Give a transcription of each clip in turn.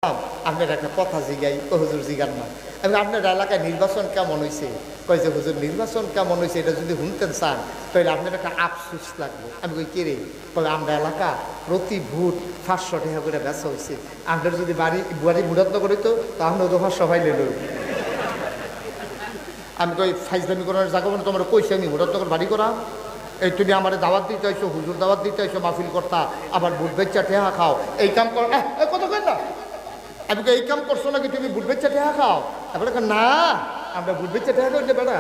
আপনার একটা কথা জিগাই, ও হুজুর জিগান না। আমি আপনার এলাকায় নির্বাচন কেমন হয়েছে? কই যে হুজুর নির্বাচন কেমন হয়েছে এটা যদি শুনতেন চান তাহলে আপনার একটা আফসোস লাগবে। আমি কই কে রে? তবে আমরা এলাকা প্রতি ভোট 500 টাকা করে বেচা হয়েছে। আপনার যদি বাড়ি মুরাদনগর হইতো তা আপনার তো 500 ফাইলে লই। আমি কই ফাইজলামি করার জায়গা মানে তোমার কইছি আমি মুরাদনগর বাড়ি করা। এই তুমি আমার দাওয়াত দিতে আইসো, হুজুর দাওয়াত দিতে আইসো, মাহফিল করতা, আবার ভোট বেচা টেহা খাও, এই কাম কর। কত কই না আমি এই কাম করছো নাকি তুমি বুট বেচা টেহা খাও? তারপরে না আমরা বুট বেচা টেহা করি বেড়া।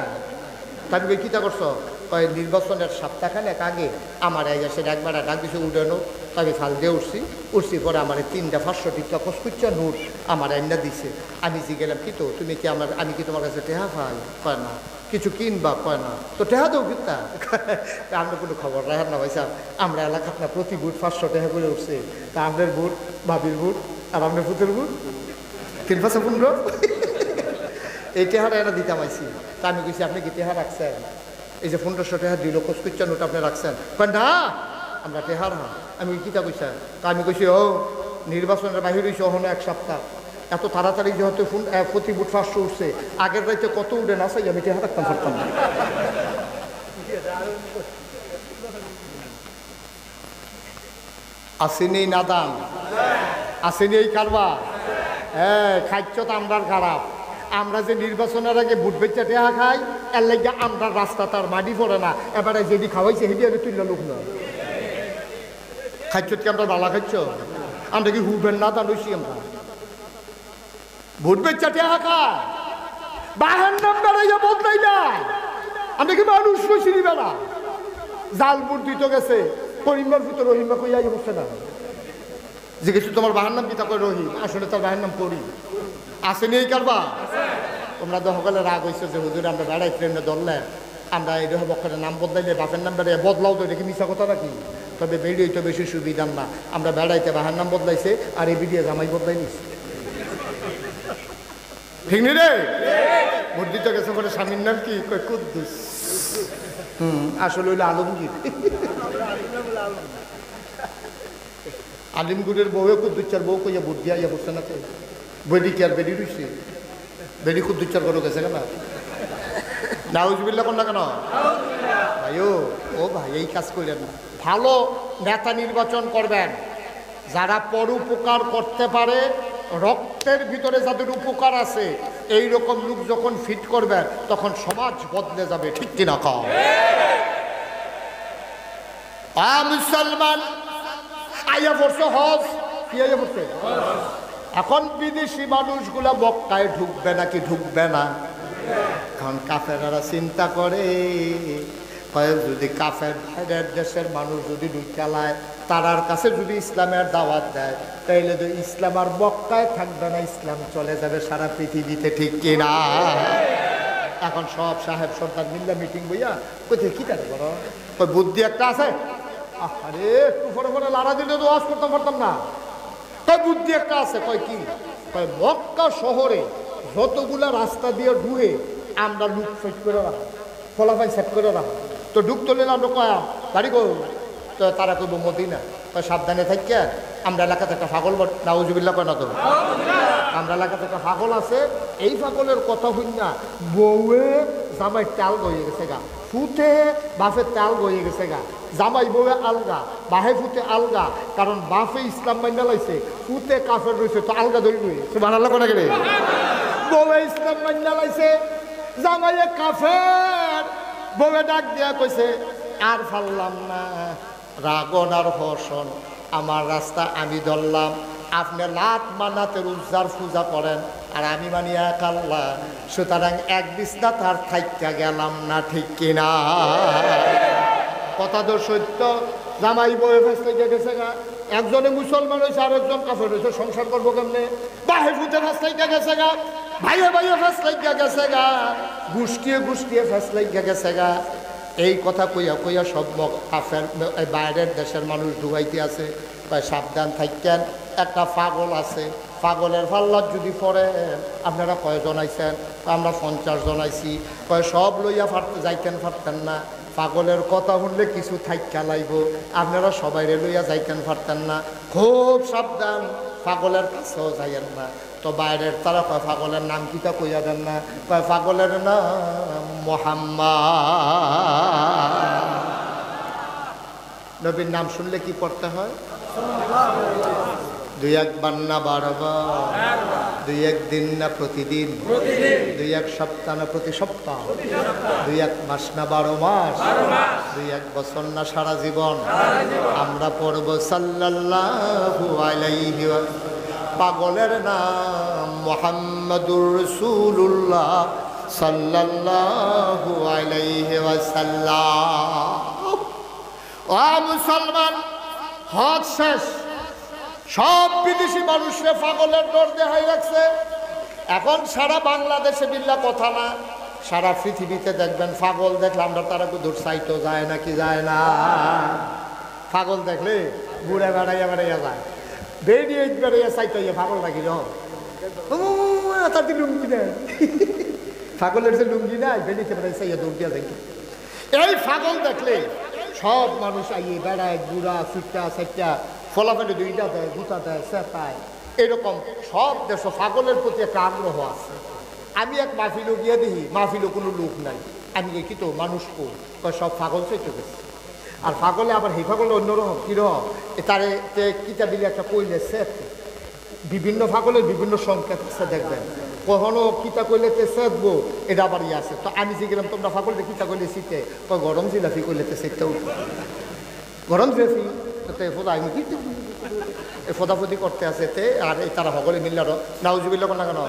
তাই কী তা করছো? কয় নির্বাচনের সপ্তাহখানেক আগে আমার এই সে একবার ডাক দিছে উডানো, তাকে ফাল দিয়ে উঠছি পরে আমার 3টা 500 টিকা কসকুচ্চা নোট আমার আইনা দিছে। আমি গেলাম কি তো তুমি কি আমি কি তোমার কাছে টেহা পাই? কয় না। কিছু কিনবা? কয় না। তো টেহা দেও কিতা? আমরা কোনো খবর রাখার না ভাইসা, আমরা এলাকার না প্রতি বুট 500 টাকা করে উঠছে। তা আমাদের বুট, ভাবির বুট আর আপনার পুতের বুট 3-5-15 এই টেহারা এরা দিতাম আইসি। তা আমি কইছি আপনি কি টেহা রাখছেন? এই যে 1500 টাকা 2 লক্ষ কুচ্চা নোট আপনি রাখছেন? না আমরা টেহার হা। আমি কিতা কইছা? তা আমি কইছি ও নির্বাচনের বাহির হয়েছে ওখানে 1 সপ্তাহ, এত তাড়াতাড়ি যেহেতু প্রতি বুট 500 উঠছে, আগের রাইতে কত উঠে না চাই আমি টেহা রাখতাম পারতাম না। আসেনি নাদান, আসেনি এই কারবার। হ্যাঁ খাইছ তো আমরার খারাপ। আমরা যে নির্বাচনের আগে বুট বেচা টেহা খাই, এর লাগে আমরা রাস্তা তার মাটি পড়ে না। এবারে যেদি খাওয়াইছে হেঁটে আমি তুললে লোক না। খাইছ কি আমরা বালা খাইছ? আমরা কি হুবেন না তা লইছি আমরা ভোট বেচা টেহা খাই, বাহার নাম বেড়াইয়া বদলাই যায়। আমরা কি মানুষ লইছি বেড়া? জালপুর দিতে গেছে করিমবার ভিতরে রহিমা কইয়া বসছে না যে কিছু তোমার বাহার নাম পিতা কয় রহিম, আসলে তার বাহার নাম করি। আসেনি এই কারবা? তোমরা তো সকালে রাগ হয়েছে যে হুজুর আমরা বেড়াই ট্রেনে ধরলে আমরা এই বক্ষের নাম বদলাইলে বাপের নাম বেড়াই বদলাও তো, এটা কি মিশা কথা নাকি? তবে বেরিয়ে তো বেশি সুবিধার না। আমরা বেড়াইতে বাহার নাম বদলাইছে আর এই বিডিয়া জামাই বদলাই নিচ্ছে। ঠিক নি রে? ভোট দিতে গেছে পরে স্বামীর নাম কি? কয় কুদ্দুস। আসলে হইলো আলমগীর। আলিমগুড়ের বউয়ে কুদ্দুচ্চার বউ কইয়া ভোট দিয়া ইয়া বসছে না তো বেডি কি আর বেডি রইছে? বেডি কুদ্দুচ্চার করে গেছে কেন? নাউজুবিল্লাহ কোন না কেন ভাইও? ও ভাই এই কাজ করেন না। ভালো নেতা নির্বাচন করবেন যারা পরোপকার করতে পারে, রক্তের ভিতরে যাদের উপকার আছে, এই রকম লোক যখন ফিট করবেন তখন সমাজ বদলে যাবে। ঠিক কিনা কও? মুসলমান আইয়া পড়ছে হজ, কি আইয়া পড়ছে? এখন বিদেশি মানুষগুলা মক্কায় ঢুকবে নাকি ঢুকবে না? এখন কাফেররা চিন্তা করে যদি কাফের বাইরের দেশের মানুষ যদি ঢুকালায়, তারার কাছে যদি ইসলামের দাওয়াত দেয়, তাইলে তো ইসলাম আর মক্কায় থাকবে না, ইসলাম চলে যাবে সারা পৃথিবীতে। ঠিক কিনা? এখন সব সাহেব সর্দার মিল্লা মিটিং বইয়া কোথায় কি তার বড় ওই বুদ্ধি একটা আছে। আরে একটু ফরে ফরে লাড়া দিলে তো ওয়াজ করতে পারতাম না। তাই বুদ্ধি একটা আছে। কয় কি? কয় মক্কা শহরে যতগুলা রাস্তা দিয়ে ঢুকে আমরা লুক সেট করে রাখা, ফলাফাই সেট করে রাখা। তো ঢুক তোলেন আমরা কয়া বাড়ি গো, তো তারা কইব মদিনা। কয় সাবধানে থাকি, আমরা এলাকাতে একটা পাগল নাউজুবিল্লাহ কয় না তো, আমরা এলাকাতে একটা পাগল আছে। এই পাগলের কথা হই না, বউয়ে জামাই তেল গইয়ে গেছে গা, ফুটে বাফে তেল গইয়ে গেছে গা। জামাই বউয়ে আলগা, বাহে ফুটে আলগা, কারণ বাফে ইসলাম মাইনা লাইছে, ফুটে কাফের রয়েছে, তো আলগা ধরে রয়েছে। সুবহানাল্লাহ কোনা গেলে বউয়ে ইসলাম মাইনা লাইছে, জামাইয়ে কাফের। বউয়ে ডাক দিয়া কইছে আর ফাললাম না, রাগন আর হসন, আমার রাস্তা আমি ধরলাম। আপনি লাত মানাতের উজ্জার পূজা করেন আর আমি মানি এক আল্লাহ, সুতরাং এক বিছনা তার থাইকা গেলাম না। ঠিক কিনা? কথা তো সত্য। জামাই বউয়ে ফেসলে গেছে গা, একজনে মুসলমান হয়েছে আর একজন কাফের হয়েছে, সংসার করবো কেমনে? বাহে ফুটে ফেসলাইকা গেছে গা, ভাইয়ে ভাইয়ে ফেসলাইকা গেছে গা, গুষ্টিয়ে গুষ্টিয়ে ফেসলাইকা গেছে গা। এই কথা কইয়া কইয়া সব কাফের বাইরের দেশের মানুষ ঢুকাইতে আছে। কয় সাবধান থাকেন, একটা পাগল আছে, পাগলের পাল্লার যদি পড়ে। আপনারা কয়জন আইছেন? আমরা 50 জন আইছি। কয় সব লইয়া যাইতেন পারতেন না, পাগলের কথা শুনলে কিছু থাইকা লাইব, আপনারা সবাই লইয়া যাইতেন পারতেন না। খুব সাবধান, পাগলের কাছেও যাইয়েন না। তো বাইরের তারা কয় পাগলের নাম কিতা কইয়া দেন না, কয় পাগলের নাম মুহাম্মদ। নবীর নাম শুনলে কি পড়তে হয়? দুই একবার না বারবার, দুই একদিন না প্রতিদিন, দুই এক সপ্তাহ না প্রতি সপ্তাহ, দুই এক মাস না 12 মাস, দুই এক বছর না সারা জীবন আমরা পড়ব সাল্লাল্লাহু আলাইহি ওয়া সাল্লাম। পাগলের নাম মুহাম্মাদুর রাসূলুল্লাহ সাল্লাল্লাহু আলাইহি ওয়াসাল্লাম। ও মুসলমান, হজ শেষ, সব বিদেশি মানুষরা পাগলের ডর দেখাই রাখছে। এখন সারা বাংলাদেশে বিল্লা কথা না, সারা পৃথিবীতে দেখবেন পাগল দেখলে আমরা তারা দূর চাইতো যায় না, কি যায় না? পাগল দেখলে বুড়ে বেড়াইয়া বেড়াইয়া যায়, বেরিয়ে বেড়াইয়া চাইতো পাগল নাকি যখন তার লুঙ্গি নেই, পাগলের যে লুঙ্গি নাই বেরিয়ে বেড়াই চাইয়া দৌড় দিয়া দেখি। এই পাগল দেখলে সব মানুষ আইয়ে বেড়ায়, বুড়া চুটটা চারটা ফলাফলে দুইটা দেয়, গুতা দেয়, চেপায়, এরকম সব দেশ পাগলের প্রতি একটা আগ্রহ আছে। আমি এক মাহফিলও গিয়ে দেখি, মাহফিলও কোনো লোক নাই, আমি দেখি তো মানুষ কই সব পাগল চাইতে গেছে। আর পাগলে আবার সেই পাগল অন্যরকম কীরকম, তারে কিতা দিলে একটা কইলে সেট, বিভিন্ন পাগলের বিভিন্ন সংকেত আছে দেখবেন, কখনো কিতা কইলে সেটবো, এটা আবার ইয়ে আছে। তো আমি শিখলাম তোমরা পাগলটা কিতা কইলে শীতে, কয় গরম জিলাফি কইলে সেটটা উঠবে, গরম জিলাফি ফোদাফুদি করতে আছে তে, আর এই তারা সকলে মিলল নাউজুবিল্লাহ না কেন।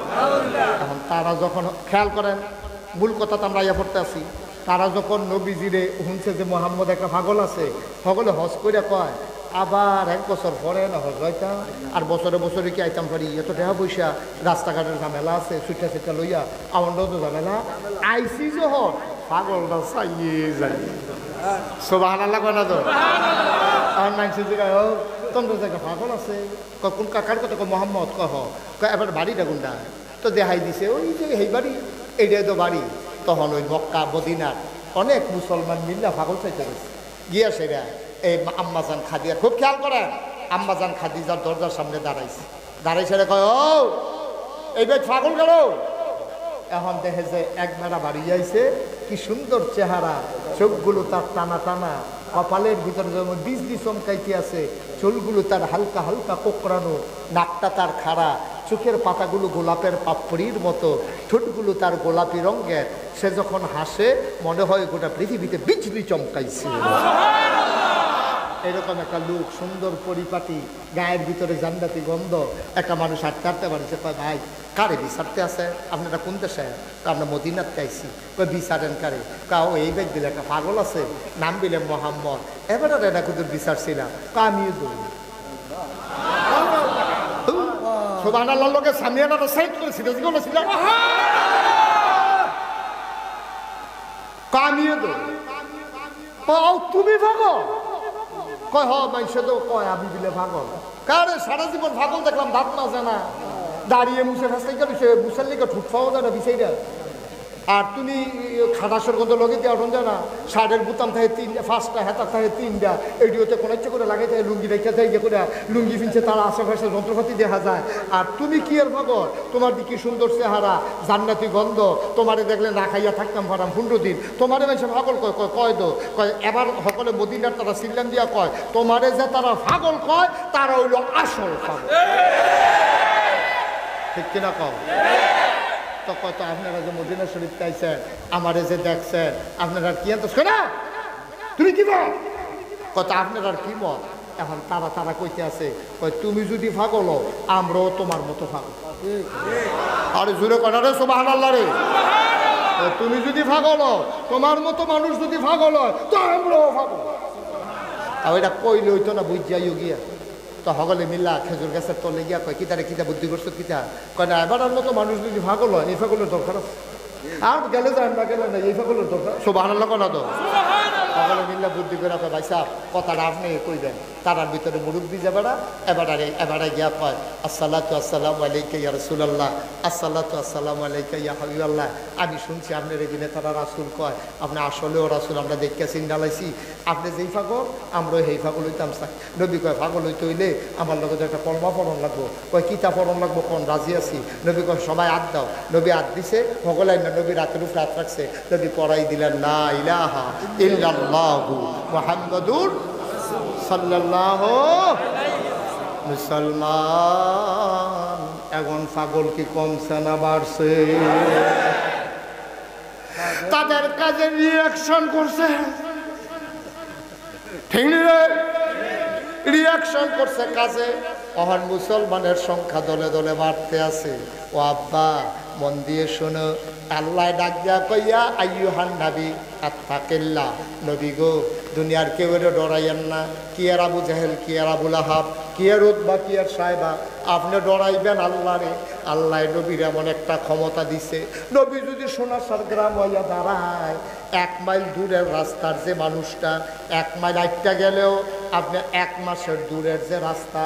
এখন তারা যখন খেয়াল করেন, মূল কথা তো আমরা ইয়া পড়তে আছি, তারা যখন নবীজিরে শুনছে যে মোহাম্মদ একটা পাগল আছে, সকলে হজ করে কয় আবার 1 বছর পরে না হজ হইতাম, আর বছরে বছরে কি আইতাম পারি, এত টাকা পয়সা, রাস্তাঘাটের ঝামেলা আছে, ছুটা ছুটা লইয়া আমার তো ঝামেলা আইসি যখন পাগলটা চাইয়ে যাই। সুবহানাল্লাহ কয় না তো? আমার মানসি জায়গায় হোক তোমরা জায়গায় পাগল আছে, কোন কাকার কথা কয় মোহাম্মদ, কহ কয় এবার বাড়িটা কোনটা, তো দেখাই দিছে ওই যে এই বাড়ি, এইটাই তো বাড়ি। তখন ওই মক্কা মদিনার অনেক মুসলমান মিল্লা পাগল চাইতে গেছে, গিয়া সেরা এই আম্মাজান খাদিজা, খুব খেয়াল করেন, আম্মাজান খাদিজার দরজার সামনে দাঁড়াইছে, দাঁড়াইছে কয় ও এই ভাই পাগল গেল। এখন দেখে যে এক বেড়া বাড়ি যাইছে, কি সুন্দর চেহারা, চোখগুলো তার টানা টানা, কপালের ভিতরে যেমন বিজলি চমকাইতে আছে, চুলগুলো তার হালকা হালকা কোকড়ানো, নাকটা তার খাড়া, চোখের পাতাগুলো গোলাপের পাপড়ির মতো, ঠোঁটগুলো তার গোলাপি রঙের। সে যখন হাসে মনে হয় গোটা পৃথিবীতে বিজলি চমকাইছে। এরকম একটা লোক, সুন্দর পরিপাটি, গায়ের ভিতরে জান্নাতি গন্ধ, একটা মানুষ হাঁটতে হাঁটতে পারছে, কয় ভাই কারে বিচারতে আছে, আপনারা কোন দেশে? আমরা মদিনাত চাইছি, কয় বিচারেন কারে? কাও এই ব্যাগ দিলে একটা পাগল আছে, নাম দিলে মোহাম্মদ, এবারে এটা কিন্তু বিচারছিলাম, আমিও দৌড়ি। সুবহানাল্লাহ, লোকে সামিয়ানাটা সাইড করেছিল, আমিও দৌড়ি। তুমি পাগল? কয় হ মাইসে তো কয় আমি দিলে পাগল। কারে সারা জীবন পাগল দেখলাম, দাঁত মাজে না, দাঁড়িয়ে মুছে ফাঁসতে গেল, সে মুছের লিখে ঠুট পাওয়া যায় না বিষয়টা। আর তুমি খাটাসের গন্ধ লগে দিয়ে ওঠন যায় না, শার্টের বুতাম থাকে 5টা, হেতার থাকে 3টা, এডিওতে কোনো ইচ্ছে করে লাগাই থাকে, লুঙ্গি রেখে থাকে, ইয়ে করে লুঙ্গি ফিনছে, তার আশেপাশে যন্ত্রপাতি দেখা যায়। আর তুমি কি এর পাগল? তোমার দিকে সুন্দর চেহারা, জান্নাতি গন্ধ, তোমারে দেখলে না খাইয়া থাকতাম পারাম 15 দিন। তোমারে মানুষে পাগল কয়, কয় দো কয়, এবার সকলে মদিনার তারা সিল্লাম দিয়া কয়, তোমারে যে তারা পাগল কয় তারা হইল আসল পাগল, ঠিক কিনা কও? তো কত আপনারা যে মদিনা শরীফ চাইছেন, আমারে যে দেখছেন, আপনারা কি না তুমি কি কত আপনার আর কি মত? এখন তারা কইতে আছে, কয় তুমি যদি পাগল আমরাও তোমার মতো পাগল। আরে জুড়ে কটা রে সুবহানাল্লাহ রে, তুমি যদি পাগল, তোমার মতো মানুষ যদি পাগল হয় তো আমরাও পাগল। আর এটা কইলে হইতো না, বুঝ যাইও গিয়া। তো সকলে মিল্লা খেজুর গাছের তলে গিয়া কয় কিতারে কিতা বুদ্ধি করছো কিতা, কয় না এবার মতো মানুষ যদি পাগল হয় এই পাগলের দরকার আছে, আর গেলে যায় না, গেলে না, এই পাগলের দরকার। সুবহানাল্লাহ কনা তো সকলে মিললে বুদ্ধি করে কয় ভাই সাহেব কথাটা আপনি কইবেন তারার ভিতরে মুরব্বী যাবেনা এবারে গিয়া কয় আসসালাতু আসসালামু আলাইকা ইয়া রাসূলুল্লাহ আসসালাতু আসসালামু আলাইকা ইয়া হাবিবাল্লাহ আমি শুনছি আপনার এদিনে তারা রাসূল কয় আপনি আসলেও রাসূল আমরা দেখে চিন্তালাইছি আপনি যেই পাগল আমরা সেই পাগল হইতাম চাই নবী কয় পাগল হইতে হইলে আমার লগে একটা কলমা পড়ন লাগবো কয় কিতা পড়ন লাগবো কোন রাজি আছি নবী কয় সবাই হাত দাও নবী হাত দিছে সকলে না নবী রাতের উপরে হাত রাখছে নবী পড়াই দিলেন লা ইলাহা ইল্লাল্লাহু মুহাম্মাদুর সাল্লাল্লাহু মুসলমান এখন পাগল কি কমছে না বাড়ছে তাদের কাজে রিয়াকশন করছে ঠিক রিয়াকশন করছে কাজে অহন মুসলমানের সংখ্যা দলে দলে বাড়তে আছে ও আব্বা মন দিয়ে শোনো আল্লাহ ডাক দিয়া কইয়া আইয়ুহান নবী আত্তাকিল্লাহ নবী গো দুনিয়ার কেউ ডরাইয়েন না কি আর আবু জাহেল কি আর আবু লাহাব কি আর উতবা কি আর সাহেবা আপনি ডরাইবেন আল্লাহরে আল্লাহ নবীর এমন একটা ক্ষমতা দিছে নবী যদি সোনাসার গ্রাম হইয়া দাঁড়ায় 1 মাইল দূরের রাস্তার যে মানুষটা 1 মাইল আইটা গেলেও আপনি 1 মাসের দূরের যে রাস্তা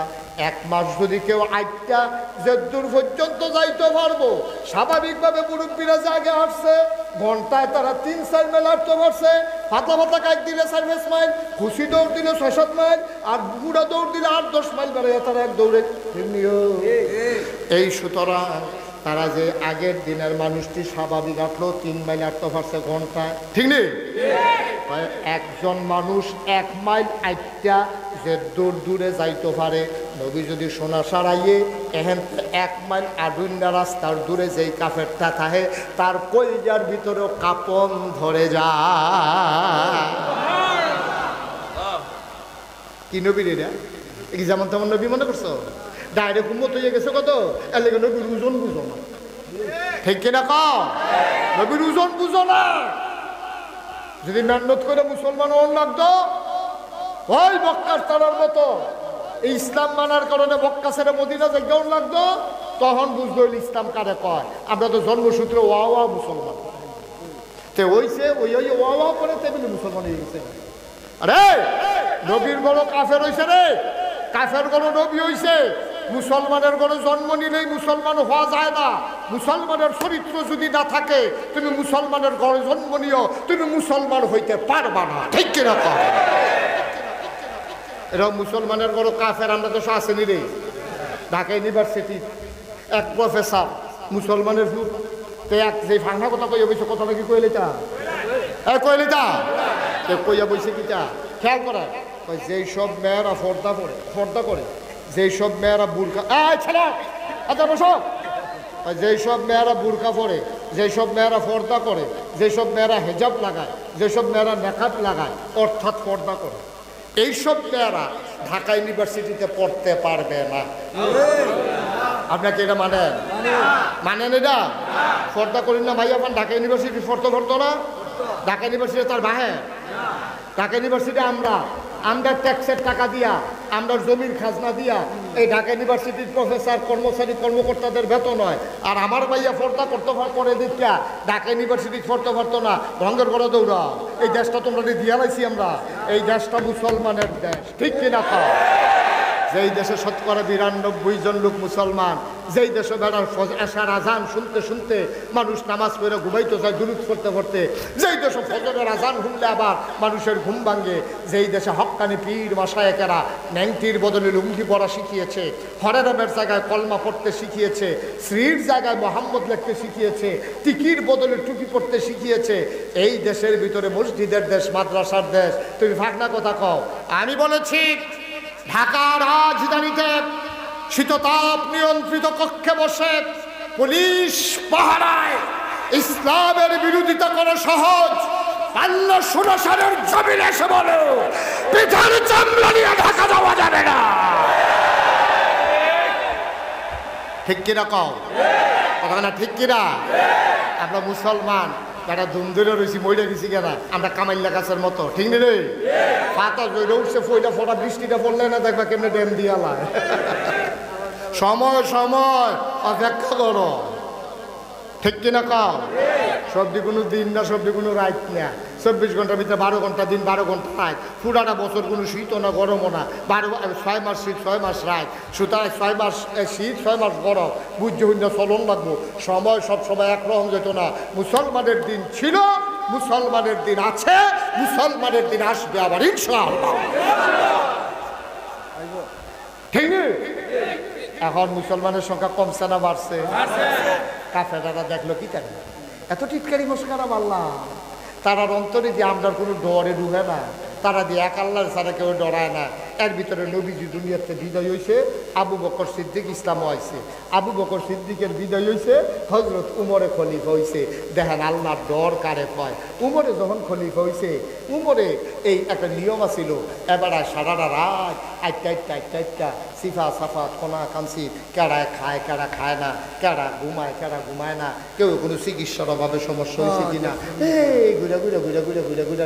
1 মাস যদি কেউ আইটা যে দূর পর্যন্ত যাইতে পারবো স্বাভাবিকভাবে মুরব্বীরা যে আগে আসছে ঘন্টায় তারা 3-4 মাইল হাঁটতে পারছে পাতলা কাজ দিলে 4-5 মাইল খুশি দৌড় দিলে 6-7 মাইল আর বুড়া দৌড় দিলে 8-10 মাইল বেড়ে তারা এক দৌড়ে এই সুতরাং তারা যে আগের দিনের মানুষটি স্বাভাবিক হাঁটলো 3 মাইল হাঁটতে পারছে ঘন্টায় ঠিক নেই একজন মানুষ 1 মাইল আইটা যে দূরে যাইতে পারে নবী যদি সোনা সারাইয়ে এহেন 1 মাইল আডুন্ডা রাস্তার দূরে যেই কাফেরটা থাকে তার কলিজার ভিতরেও কাপন ধরে যায় কি নবীর এটা কি যেমন তেমন নবী মনে করছো ডাইরেক্ট উম্মত হয়ে গেছে কত এর লেগে নবীর ওজন বুঝো না ঠিক কিনা কও নবীর ওজন বুঝো না যদি মেহনত করে মুসলমান হন লাগতো ওই মক্কার তারার মতো এই ইসলাম মানার কারণে মক্কা ছেড়ে মদিনা যে কেমন লাগতো তখন বুঝলো ইসলাম কারে কয় আমরা তো জন্মসূত্রে ওয়া মুসলমান তে ওইছে ওই ওয়া করে তেমনি মুসলমান হয়ে গেছে আরে নবীর বড় কাফের হইছে রে কাফের বড় নবী হইছে মুসলমানের ঘরে জন্ম নিলেই মুসলমান হওয়া যায় না মুসলমানের চরিত্র যদি না থাকে তুমি মুসলমানের ঘরে জন্ম নিও তুমি মুসলমান হইতে পারবা না ঠিক কিনা এরকম মুসলমানের ঘরে কাফের আমরা তো আসেনি রে ঢাকা ইউনিভার্সিটি এক প্রফেসর মুসলমানের এক যে ফাংনা কথা কইয়া বইছে কথা নাকি কইলিতা কইয়া বইছে কিটা খেয়াল করা যেই সব মেয়েরা ফর্দা করে যেই সব মেয়েরা বুরকা যেই সব মেয়েরা বুরকা পরে যেই সব মেয়েরা পর্দা করে যেসব মেয়েরা হেজাব লাগায় যেসব মেয়েরা নেকাব লাগায় অর্থাৎ পর্দা করে এইসব মেয়েরা ঢাকা ইউনিভার্সিটিতে পড়তে পারবে না আপনাকে এটা মানেন এটা পর্দা করেন না ভাই আপনার ঢাকা ইউনিভার্সিটি পড়তো না ঢাকা ইউনিভার্সিটি তার বাহে ঢাকা ইউনিভার্সিটি আমরা ট্যাক্সের টাকা দিয়া আমরা জমির খাজনা দিয়া এই ঢাকা ইউনিভার্সিটির প্রফেসর কর্মকর্তাদের বেতন হয় আর আমার ভাইয়া পর্দা করতে করে দিকা ঢাকা ইউনিভার্সিটি পড়তে পারতো না রঙের ঘরে দৌড়া এই দেশটা তোমরা দিয়া লাইছি আমরা এই দেশটা মুসলমানের দেশ ঠিক কিনা খাও যেই দেশে ৯২ জন লোক মুসলমান যেই দেশে বেড়ার এশার আজান শুনতে শুনতে মানুষ নামাজ পড়ে ঘুমাইতে যায় দুরূদ পড়তে যেই দেশে ফজরের আজান শুনলে আবার মানুষের ঘুম ভাঙে যেই দেশে হক্কানি পীর মাশায়েখেরা ন্যাংটির বদলে লুঙ্গি পরা শিখিয়েছে হরেরামের জায়গায় কলমা পড়তে শিখিয়েছে শ্রীর জায়গায় মোহাম্মদ লিখতে শিখিয়েছে টিকির বদলে টুপি পড়তে শিখিয়েছে এই দেশের ভিতরে মসজিদের দেশ মাদ্রাসার দেশ তুমি ফাঁকনা কথা কও আমি বলেছি ঢাকার রাজধানীতে শীততাপ নিয়ন্ত্রিত কক্ষে বসে পুলিশ পাহারায় ইসলামের বিরোধিতা করা সহজ পাল্লা ১৬ সালের জমিনে এসে বলো পিঠার চামড়া নিয়ে ঢাকা যাওয়া যাবে না ঠিক কিনা কও কথা না ঠিক কিনা আমরা মুসলমান যারা ধুম ধরে রয়েছি মইটা গেছি কেনা আমরা কামাইল্লা গাছের মতো ঠিক নেই রে পাতা জৈরে উঠছে ফইটা ফোটা বৃষ্টিটা পড়লে না দেখবা কেমনে ড্যাম দিয়ালায় সময় অপেক্ষা করো ঠিক কিনা কাও সবজি কোনো দিন না, সবজি কোনো রাত না। 24 ঘন্টার ভিতরে 12 ঘন্টা দিন, 12 ঘন্টা রাত। পুরাটা বছর কোনো শীতও না গরমও না, 6 মাস শীত 6 মাস রাত। সুতরাং 6 মাস শীত 6 মাস গরম, বুঝতে হইন চলন লাগবো। সময় সব সময় একরকম যেত না। মুসলমানের দিন ছিল, মুসলমানের দিন আছে, মুসলমানের দিন আসবে আবার ইনশাআল্লাহ। ঠিক না? এখন মুসলমানের সংখ্যা কমছে না বাড়ছে? কাফেররা দেখলো কি তারা এত টিটকারি মস্কারা মারলা, তারার অন্তরে যে আমরা কোনো ডরে ঢুকে না, তারা দিয়ে এক আল্লাহর ছাড়া কেউ ডরায় না। এর ভিতরে নবীজি দুনিয়াতে বিদায় হয়েছে, আবু বকর সিদ্দিক ইসলাম হয়েছে। আবু বকর সিদ্দিকের বিদায় হয়েছে, হজরত উমরে খলিফা হয়েছে। দেখেন আল্লাহর ডর কারে কয়। উমরে যখন খলিফা হয়েছে, উমরে এই একটা নিয়ম আছিল, এবারে সারাটা রাত আটটা সিফা সাফা কোনা কাঞ্চি, কেড়ায় খায় কেড়া খায় না, কেড়া ঘুমায় না, কেউ কোনো চিকিৎসার অভাবে সমস্যা হয়েছে কিনা, এই ঘুরে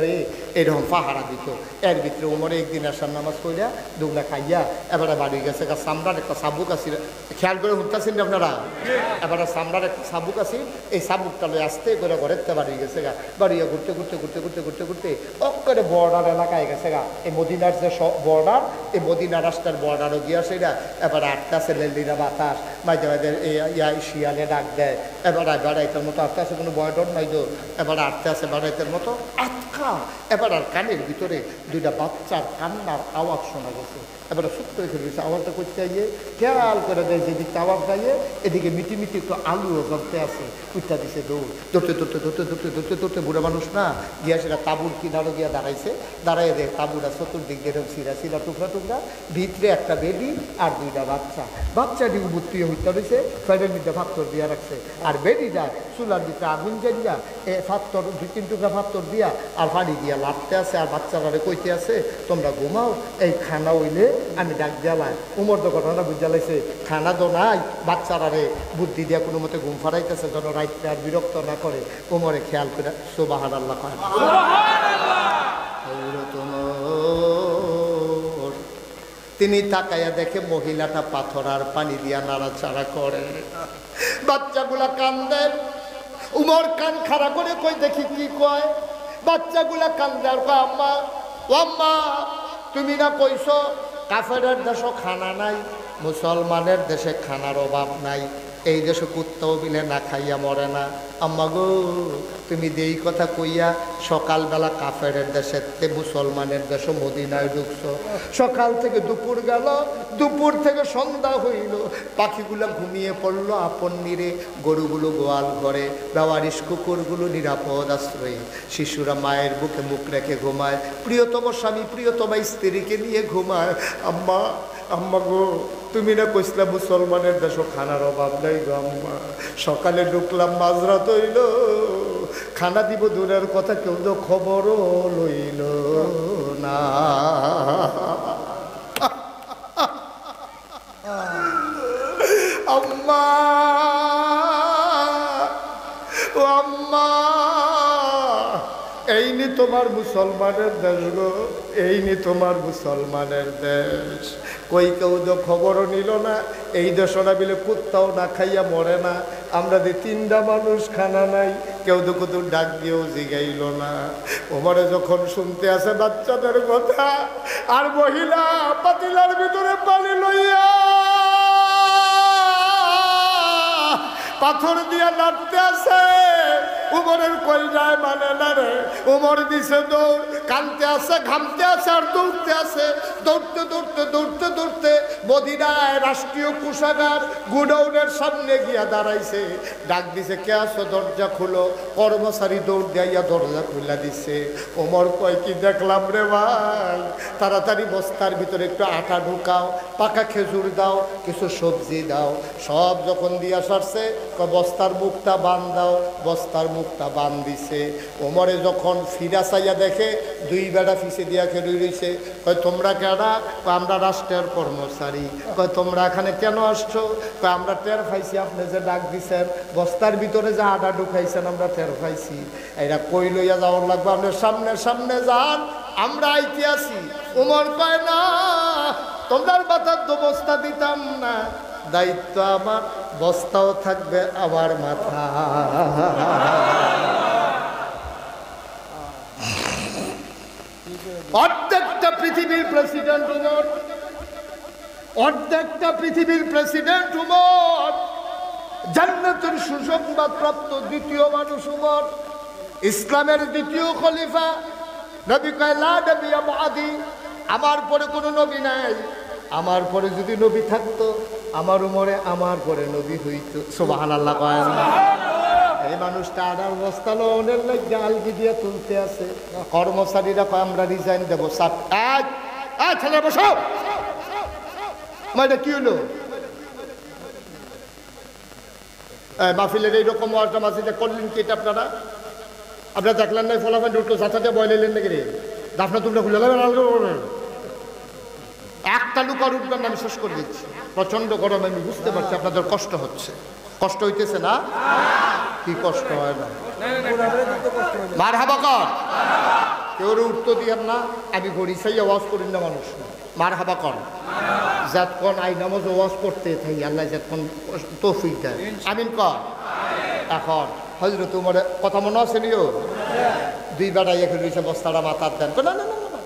রে এরকম পাহারা দিত। এর ভিতরে উমরে একদিন আসার নামাজ পড়িয়া দুগলা খাইয়া এবারে বাড়ি গেছে। চামড়ার একটা চাবুক আছিল, খেয়াল করে শুনতেছেন আপনারা? এবারে চামড়ার একটা চাবুক আছিল, এই চাবুকটা লয়ে আসতে করে ঘরের বাড়ি গেছে গা। বাড়িয়া ঘুরতে অক্করে বর্ডার এলাকায় গেছে গা। এই মদিনার যে বর্ডার, এই মদিনা রাস্তার বর্ডারও গিয়া সেটা এবারে আটটা আছে লেলিরা বাতাস, মাঝে মাঝে শিয়ালে ডাক দেয়। এবারে বেড়াইতের মতো আটটা আছে, কোনো বয়ডর নাই তো, এবারে আটটা আছে বেড়াইতের মতো আটকা। এবার আর কানের ভিতরে দুইটা বাচ্চার কান্নার আওয়াজ শোনা গেছে। এবারে সত্য রেখে দিয়েছে, আওয়াজটা করতে আইয়ে খেয়াল করে দেয় যেদিকে আওয়াজ গাইয়ে, এদিকে মিটি একটু আলুও ধরতে আছে, উঠটা দিছে দৌড়তে বুড়া মানুষ না গিয়া সেটা তাঁবুর কিনারও গিয়া দাঁড়াইছে দেয় তাঁবুরা চতুর্দিক দিয়ে সিরা টুকরা ভিতরে একটা বেডি আর দুইটা বাচ্চাটি উবুত্তি হইতে রয়েছে, ফেডের মধ্যে ফাত্তর দিয়া রাখছে। আর বেডিটা চুলার ভিতরে আগুন জ্বালিয়া ফাত্তর 2-3 টুকরা ফাত্তর দিয়া আর পানি দিয়া লাড়তে আছে। আর বাচ্চারা কইতে আছে তোমরা ঘুমাও, এই খানা হইলে আমি ডাক জ্বালাই। উমর তো ঘটনা বুঝ জ্বালাইছে, খানা তো নাই, বাচ্চারা বুদ্ধি দিয়া কোনো মতে ঘুম ফারাইতেছে যেন রাইতে আর বিরক্ত না করে। উমরে খেয়াল করে সুবহানাল্লাহ কয়। তিনি তাকাইয়া দেখে মহিলাটা পাথর আর পানি দিয়া নাড়াচাড়া করে, বাচ্চাগুলা কান্দে। উমর কান খাড়া করে কই দেখি কি কয়। বাচ্চাগুলা কান্দে আর কয় আম্মা, ও আম্মা তুমি না কইছো কাফেরের দেশে খানা নাই, মুসলমানের দেশে খানার অভাব নাই, এই দেশে কুত্তাও বিলে না খাইয়া মরে না। আম্মা গো তুমি যেই কথা কইয়া সকালবেলা কাফেরের দেশে মুসলমানের দেশে মদিনায় ঢুকছো, সকাল থেকে দুপুর গেল, দুপুর থেকে সন্ধ্যা হইল, পাখিগুলো ঘুমিয়ে পড়লো আপন নিরে, গরুগুলো গোয়াল ঘরে, বেওয়ারিশ কুকুরগুলো নিরাপদ আশ্রয়ে, শিশুরা মায়ের বুকে মুখ রেখে ঘুমায়, প্রিয়তম স্বামী প্রিয়তমা স্ত্রীকে নিয়ে ঘুমায়। আম্মা গো তুমি না কইসলা মুসলমানের দেশ খানার অভাব নাই গো আম্মা, সকালে ঢুকলাম মাঝরাত হইল, খানা দিব দূরের কথা কেউ তো খবরও লইল না। আম্মা ও আম্মা, এই নি তোমার মুসলমানের দেশ গো, এই নি তোমার মুসলমানের দেশ। কই কেউ তো খবরও নিল না, এই দেশটা বিলে কুত্তাও না খাইয়া মরে না। আমরা যে 3টা মানুষ খানা নাই, কেউ তো কত ডাক দিয়েও জিগাইল না। ওমরে যখন শুনতে আসে বাচ্চাদের কথা, আর মহিলা পাতিলার ভিতরে পানি লইয়া পাথর দিয়া নাড়তে আসে, উমরের কলজায় মানে না রে। উমর দিছে দৌড়, কানতে আসে, ঘামতে আসে আর দৌড়তে আসে। দৌড়তে মদিনায় রাষ্ট্রীয় কোষাগার গুডাউনের সামনে গিয়া দাঁড়াইছে। ডাক দিছে কে আসো, দরজা খুলো। কর্মচারী দৌড় দিয়া দরজা খুলে দিছে। ওমর কয় কি দেখলাম রে ভাই, তাড়াতাড়ি বস্তার ভিতরে একটু আটা ঢুকাও, পাকা খেজুর দাও, কিছু সবজি দাও। সব যখন দিয়া সারছে বস্তার মুখটা বান দাও, বস্তার মুখটা বান দিছে। ওমরে যখন ফিরা চাইয়া দেখে 2 বেড়া ফিসে দিয়া খেলুই রইছে। কয় তোমরা কেডা? আমরা রাষ্ট্রের কর্মচারী। কয় তোমরা এখানে কেন আসছো? কয় আমরা টের পাইছি আপনি যে ডাক দিছেন, বস্তার ভিতরে যে আটা ঢুকাইছেন আমরা টের পাইছি। এরা কই লইয়া যাওয়ার লাগবে, আপনি সামনে যান, আমরা আইতে আসি। ওমর কয় না, তোমার মাথার তো বস্তা দিতাম না, দায়িত্ব আমার, বস্তাও থাকবে আমার মাথা। অর্ধেকটা পৃথিবীর প্রেসিডেন্ট উমর, অর্ধেকটা পৃথিবীর প্রেসিডেন্ট উমর, জান্নাতের সুসংবাদ প্রাপ্ত দ্বিতীয় মানুষ উমর, ইসলামের দ্বিতীয় খলিফা। নবী কয় লা নবিয়্যা বা'দি, আমার পরে কোনো নবী নাই, আমার পরে যদি নবী থাকতো আমার উমরে আমার পরে নবী হইতো। সুবহানাল্লাহ কয় না? এই মানুষটা আনার বস্তা লোনের লাগে আলগি দিয়ে তুলতে আছে। কর্মচারীরা কয় আমরা রিজাইন দেবো। সাপ ছেলে বসো, এটা কি হলো? মাহফিলের এইরকম ওয়াজটা মাসিদে করলেন কি এটা আপনারা? আপনারা দেখলেন না ফলাফল উঠলো চাচাতে বয়লেন নাকি রে? দাফনা তুমটা খুলে দেবেন, একটা লুকার উঠবেন না, আমি শেষ করে দিচ্ছি। প্রচন্ড গরম, আমি বুঝতে পারছি আপনাদের কষ্ট হচ্ছে। কষ্ট হইতেছে না? কি কষ্ট হয় না? মারহাবা কর, কেউ উত্তর দিয়েন না। আমি গড়ি সেই আওয়াজ করি না মানুষ, মারহাবা কর। যতক্ষণ আই নামাজ ওয়াজ করতে থাকি আল্লাহ যতক্ষণ তৌফিক দেয়, আমিন কর। এখন হযরত উমরের কথা মনে আছে নিও, দুই বেড়াই এখন রয়েছে বস্তাটা মাথার দেন। না না না না,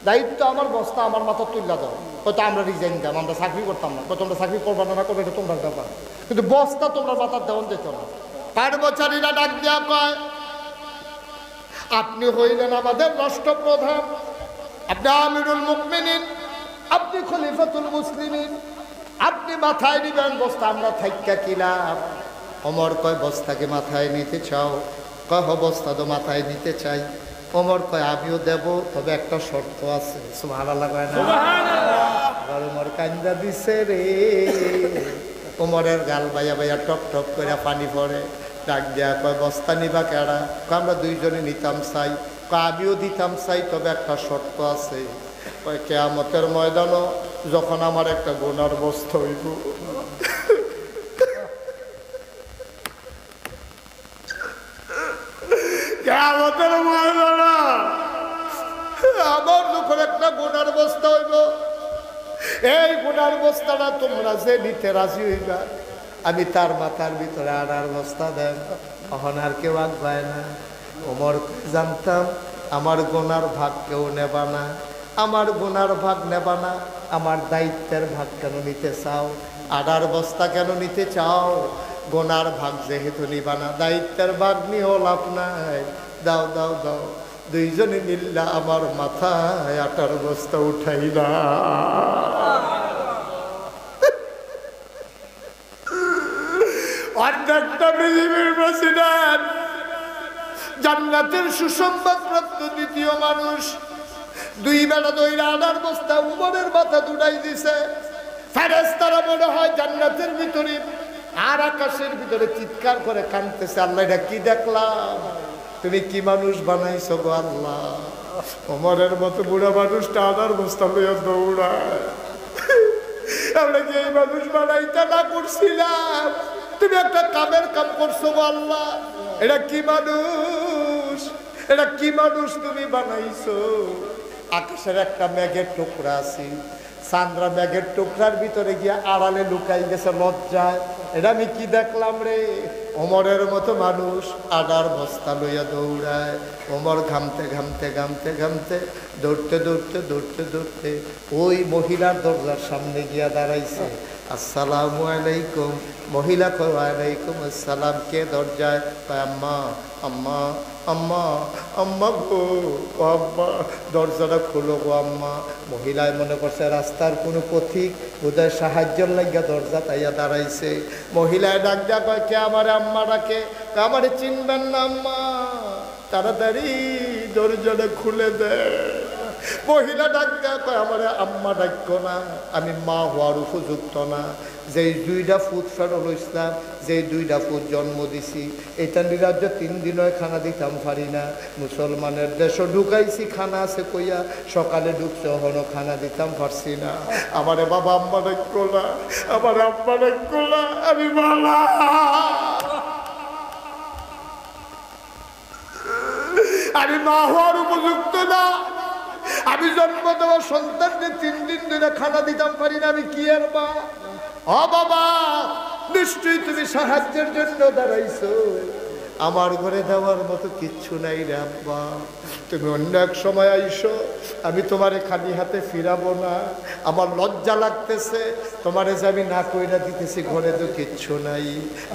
দায়িত্ব আমার, বস্তা আমার মাথা তুল্লা দাও। হয়তো আমরা রিজাইন দাম, আমরা চাকরি করতাম না। তোমরা চাকরি করবা না করবে, এটা তোমরা ব্যাপার, কিন্তু বস্তা তোমরা মাথার দেওয়ান যেত না। কর্মচারীরা ডাক দেওয়া কয়, আপনি হইলেন আমাদের রাষ্ট্রপ্রধান, আপনি আমিরুল মুমিনিন, আপনি খলিফাতুল মুসলিমিন, আপনি মাথায় নিবেন বস্তা, আমরা থাইক্কা কিলাম। ওমর কয় বস্তাকে মাথায় নিতে চাও? কয় বস্তা তো মাথায় নিতে চাই। ওমর কয় আমিও দেব, তবে একটা শর্ত আছে। সুবহানাল্লাহ কয় না? সুবহানাল্লাহ। ওমর কান্দা দিছে রে, ওমরের গাল বাইয়া বাইয়া টপ টপ করে পানি পড়ে। ডাক দেয়া কয় বস্তা নিবা কেডা? কয় আমরা দুইজনে নিতাম চাই। কয় আমিও দিতাম চাই, তবে একটা শর্ত আছে। কয় কিয়ামতের ময়দানও যখন আমার একটা গুনার বস্তা হইব, কিয়ামতের ময়দানে আমার যখন একটা গুনার বস্তা হইব, এই গুনার বস্তাটা তোমরা যে নিতে রাজি হইবা, আমি তার মাথার ভিতরে আনার বস্তা দেন। তখন আর কেউ আগায় না। ওমর জানতাম আমার গুনার ভাগ কেউ নেবা না, আমার গুনার ভাগ নেবা না, আমার দায়িত্বের ভাগ কেন নিতে চাও? আনার বস্তা কেন নিতে চাও? গুনার ভাগ যেহেতু নিবা না, দায়িত্বের ভাগ নিয়েও লাভ নাই। দাও দাও দাও, দুইজনে মিল্লা আমার মাথায় আটার বস্তা উঠাইলা। অর্ধেকটা পৃথিবীর প্রেসিডেন্ট, জান্নাতের সুসংবাদ প্রাপ্ত দ্বিতীয় মানুষ, দুই বেলা দইরা আনার বস্তা উমরের মাথা দুটাই দিছে। ফেরেশতারা মনে হয় জান্নাতের ভিতরে আর আকাশের ভিতরে চিৎকার করে কাঁদতেছে, আল্লাহ এটা কি দেখলাম, তুমি কি মানুষ বানাইছো গো আল্লাহ। ওমরের মতো বুড়া মানুষটা আনার বস্তা লইয়া দৌড়ায়। আমরা কি এই মানুষ বানাইতে না করছিলাম? তুমি একটা কামের কাম করছো গো আল্লাহ। এটা কি মানুষ, এটা কি মানুষ তুমি বানাইছো? আকাশের একটা মেঘের টুকরা আছে, চান্দ্রা মেঘের টুকরার ভিতরে গিয়ে আড়ালে লুকাই গেছে লজ্জায়। এটা আমি কি দেখলাম রে? ওমরের মতো মানুষ আডার বস্তা লইয়া দৌড়ায়। ওমর ঘামতে ঘামতে ঘামতে ঘামতে দৌড়তে দৌড়তে দৌড়তে দৌড়তে ওই মহিলার দরজার সামনে গিয়া দাঁড়াইছে। আসসালামু আলাইকুম। মহিলা কয় ওয়ালাইকুম আসসালাম। কে দরজায়? আম্মা আম্মা আম্মা আম্মা গো, ও আম্মা দরজাটা খোলো গো আম্মা। মহিলায় মনে করছে রাস্তার কোনো পথিক বোধহয় সাহায্যের লাগিয়া দরজা তাইয়া দাঁড়াইছে। মহিলায় ডাক দেয়া কয় কে আমারে আম্মা ডাকে? আমারে চিনবেন না আম্মা, তাড়াতাড়ি দরজাটা খুলে দেয়। মহিলা ডাক দেয়া কয় আমারে আম্মা ডাকো না, আমি মা হওয়ার উপযুক্ত না। যেই দুইটা ফুট ফেরল ইসলাম, যেই দুইটা ফুট জন্ম দিছি, এটা নিরাজ্য 3 দিন হয় খানা দিতাম পারি না। মুসলমানের দেশও ঢুকাইছি, খানা আছে কইয়া, সকালে ঢুকছে হনো খানা দিতাম পারছি না। আমারে বাবা আম্মা ডাকো না, আমার আম্মা ডাকো না, আমি বালা, আমি মা হওয়ার উপযুক্ত না। আমি জন্ম দেওয়া সন্তানকে 3 দিন ধরে খানা দিতাম পারি না, আমি কি আর মা? ও বাবা, নিশ্চয়ই তুমি সাহায্যের জন্য দাঁড়াইছো, আমার ঘরে দেওয়ার মতো কিচ্ছু নাই রে আব্বা। তুমি অন্য এক সময় আইসো, আমি তোমারে খালি হাতে ফিরাবো না। আমার লজ্জা লাগতেছে, তোমারে যে আমি না কইরা দিতেছি, ঘরে তো কিচ্ছু নাই।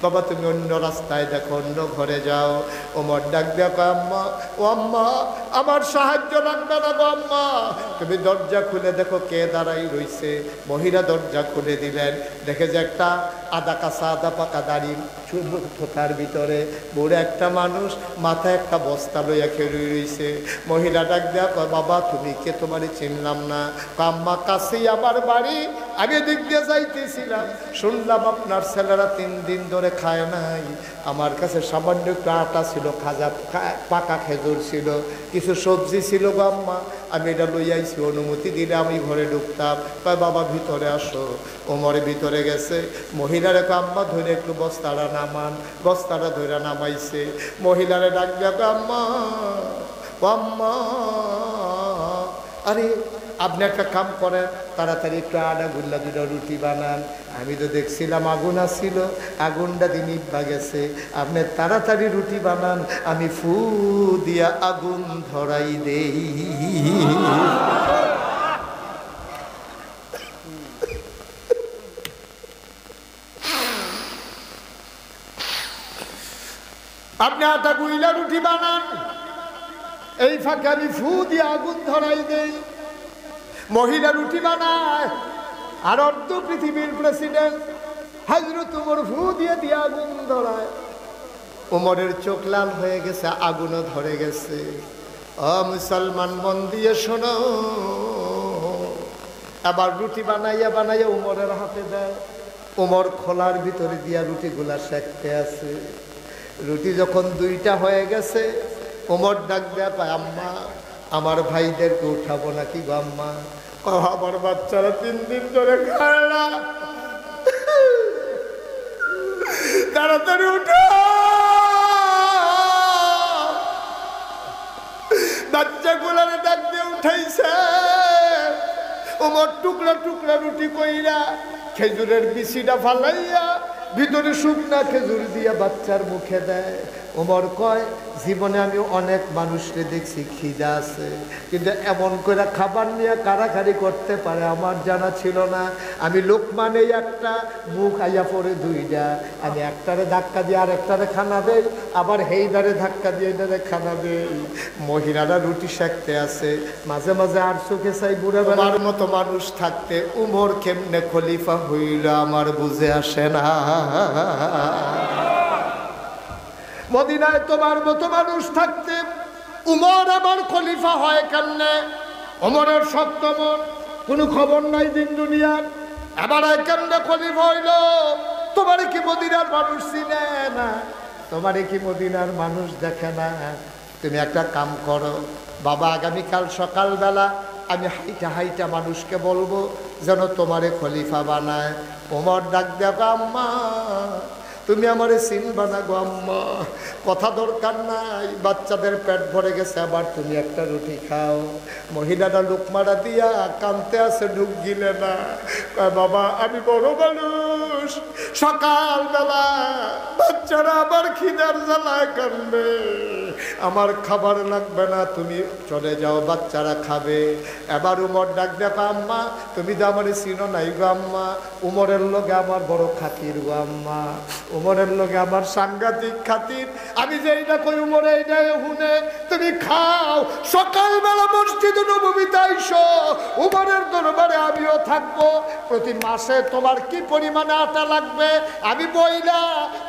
বাবা তুমি অন্য রাস্তায় দেখো, অন্য ঘরে যাও। ওমর ডাক দেখো, আম্মা, ও আম্মা, আমার সাহায্য লাগবে না গো আম্মা, তুমি দরজা খুলে দেখো কে দাঁড়াই রইছে। মহিলা দরজা খুলে দিলেন, দেখে যে একটা আদা কাঁচা আদা পাকা দাড়ি থোতার ভিতরে বুড়ো একটা মানুষ, মাথায় একটা বস্তা লইয়া খেয়ে রইছে। মহিলা ডাক দেয়া, বাবা তুমি কে, তোমারে চিনলাম না। আম্মা, কাছেই আমার বাড়ি, আমি দিক দিয়ে যাইতেছিলাম, শুনলাম আপনার ছেলেরা 3 দিন ধরে খায় নাই। আমার কাছে সামান্য একটু আটা ছিল, খাজা পাকা খেজুর ছিল, কিছু সবজি ছিল গো আম্মা, আমি এটা লই আইছি, অনুমতি দিলে আমি ঘরে ঢুকতাম। কয় বাবা ভিতরে আসো। ওমরে ভিতরে গেছে, মহিলারে আম্মা ধরে একটু বস্তাটা নামান। বস্তাটা ধরে নামাইছে। মহিলারে ডাক দেবে, আম্মা, আম্মা, আরে আপনি একটা কাম করেন, তাড়াতাড়ি একটু আটা গুল্লা 2টা রুটি বানান। আমি তো দেখছিলাম আগুন আসছিল, আগুনটা দিয়ে নিভা গেছে, আপনি তাড়াতাড়ি রুটি বানান, আমি ফু দিয়া আগুন ধরাই দেই। আপনি আটা গুইলা রুটি বানান, এই ফাঁকে আমি ফু দিয়ে আগুন ধরাই দেই। মহিলা রুটি বানায়, আর অর্ধ পৃথিবীর প্রেসিডেন্ট হযরত ওমর ফু দিয়ে দিয়ে আগুন ধরায়। ওমরের চোখ লাল হয়ে গেছে, আগুনও ধরে গেছে। ও মুসলমান, মন দিয়ে শোনো। আবার রুটি বানাইয়া বানাইয়া ওমরের হাতে দেয়। ওমর খোলার ভিতরে দিয়া রুটিগুলা সেঁকতে আছে। রুটি যখন 2টা হয়ে গেছে, ওমর ডাক দেয়া, পায় আম্মা, আমার ভাইদেরকে উঠাবো নাকি গো আম্মা? আমার বাচ্চারা 3 দিন ধরে খায় না, তাড়াতাড়ি উঠো। বাচ্চাগুলারে ডাক দিয়ে উঠাইছে। ওমর টুকরা টুকরা রুটি কইরা খেজুরের বিচিটা ফালাইয়া ভিতরে শুকনা খেজুর দিয়া বাচ্চার মুখে দেয়। ওমর কয়, জীবনে আমি অনেক মানুষকে দেখছি খিদা আছে, কিন্তু এমন করে খাবার নিয়ে কারাকারি করতে পারে আমার জানা ছিল না। আমি লোকমানে একটা, মুখ আইয়া পড়ে 2টা, আমি একটারে ধাক্কা দিয়ে আর একটারে খানা দেই, আবার হেইদারে ধাক্কা দিয়ে এইটারে খানা দেই। মহিলারা রুটি সেঁকতে আছে, মাঝে মাঝে আর চোখে চাই বুড়া বেলার মতো মানুষ থাকতে উমর কেমনে খলিফা হইল আমার বুঝে আসে না। মদিনায় তোমার মতো মানুষ থাকতে উমর আমার খলিফা হয় কেমনে? ওমরের শক্ত মন, কোনো খবর নাই দিন দুনিয়ার, এবার কেমনে খলিফা হইল? তোমারে কি মদিনার মানুষ চিনে না? তোমারে কি মদিনার মানুষ দেখে না? তুমি একটা কাম করো বাবা, আগামীকাল সকালবেলা আমি হাইটা হাইটা মানুষকে বলবো যেন তোমারে খলিফা বানায়। ওমর ডাক দেখো, আম্মা তুমি আমারে চিনবা না গো আম্মা, কথা দরকার নাই, বাচ্চাদের পেট ভরে গেছে, আবার তুমি একটা রুটি খাও। মহিলাটা লুকমাটা দিয়া কানতে আছে, ঢুক গিলে না। বাবা আমি বড় মানুষ, সকালবেলা বাচ্চারা আবার খিদার জ্বালায় কান্দে, আমার খাবার লাগবে না, তুমি চলে যাও, বাচ্চারা খাবে। এবার উমর ডাক দেখো, আম্মা তুমি তো আমার চিনো নাই গো আম্মা, উমরের লগে আমার বড় খাতির গো আম্মা, উমরের লগে আমার সাংঘাতিক খাতির, আমি যে এইটা কই উমরে এইটা হুনে, তুমি খাও। সকালবেলা মসজিদ নববীতে আইসো, উমরের দরবারে আমিও থাকবো, প্রতি মাসে তোমার কি পরিমাণে আটা লাগবে আমি বইলা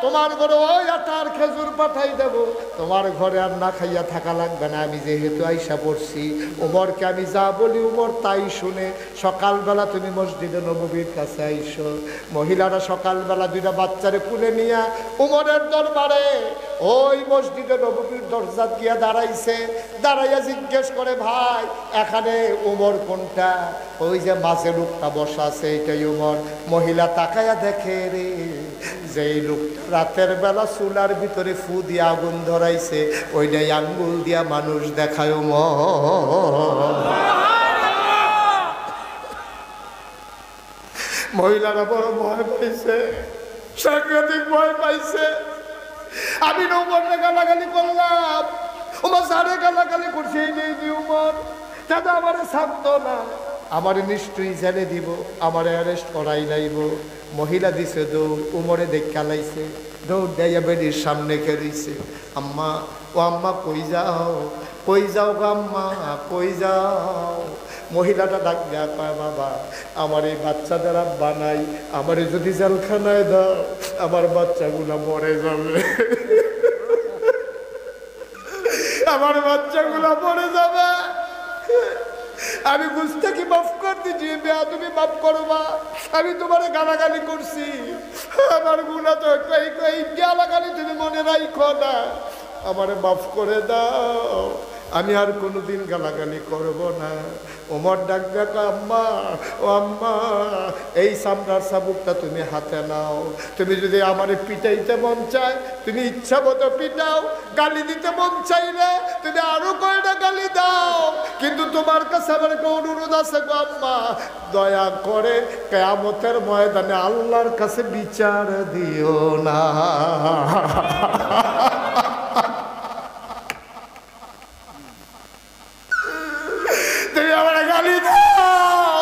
তোমার ঘরে ওই আটার খেজুর পাঠাই দেব, তোমার ঘরে আর না খাইয়া থাকা লাগবে না। আমি যেহেতু আইসা পড়ছি, উমরকে আমি যা বলি উমর তাই শুনে। সকালবেলা তুমি মসজিদে নববীর কাছে আইসো। মহিলারা সকালবেলা 2টা বাচ্চারে কুলে নিয়ে উমরের দরবারে ওই মসজিদে নববীর দরজা গিয়া দাঁড়াইছে। দাঁড়াইয়া জিজ্ঞেস করে, ভাই এখানে উমর কোনটা? ওই যে মাঝে লোকটা বসা আছে এটাই উমর। মহিলা তাকায়া দেখে রে, যেই লোকটা রাতের বেলা চুলার ভিতরে ফু দিয়ে আগুন ধরাইছে, ওইটাই আঙ্গুল দিয়া মানুষ দেখায় উমর। মহিলারা বড় ভয় পাইছে, সাংঘাতিক ভয় পাইছে। আমি উমরকে গালাগালি করলাম, উমর সারে গালাগালি করছে, এই উমর দাদা আমারে ছাড়তো না, আমারে নিশ্চয়ই জেলে দিব, আমারে অ্যারেস্ট করাই লাইব। মহিলা দিছে দৌড়, উমরে দেখা লাইছে, দৌড় দেয়া বেডির সামনে খেয়েছে। আম্মা, ও আম্মা কই যাও, কই যাও গো আম্মা, কই যাও? মহিলাটা ডাক দেয়া কয়, বাবা আমার এই বাচ্চাদের আব্বা নাই, আমারে যদি জেলখানায় দাও আমার বাচ্চাগুলা মরে যাবে, আমার বাচ্চাগুলা মরে যাবে। আমি বুঝতে কি মাফ কর দিচ্ছি, তুমি মাফ করবা, আমি তোমার গালাগালি করছি, আমার গুণা তো এই গালাগালি তুমি মনে রাখো না, আমার মাফ করে দাও, আমি আর কোনোদিন গালাগালি করব না। ওমর ডাক দেখো, আম্মা, ও আম্মা এই সামরার চাবুকটা তুমি হাতে নাও, তুমি যদি আমারে পিটাইতে মন চায় তুমি ইচ্ছা মতো পিটাও, গালি দিতে মন চাইলে তুমি আরো কয়টা গালি দাও, কিন্তু তোমার কাছে আমার একটা অনুরোধ আছে গো আম্মা, দয়া করে কিয়ামতের ময়দানে আল্লাহর কাছে বিচার দিও না। তুমি আমার গালি দাও,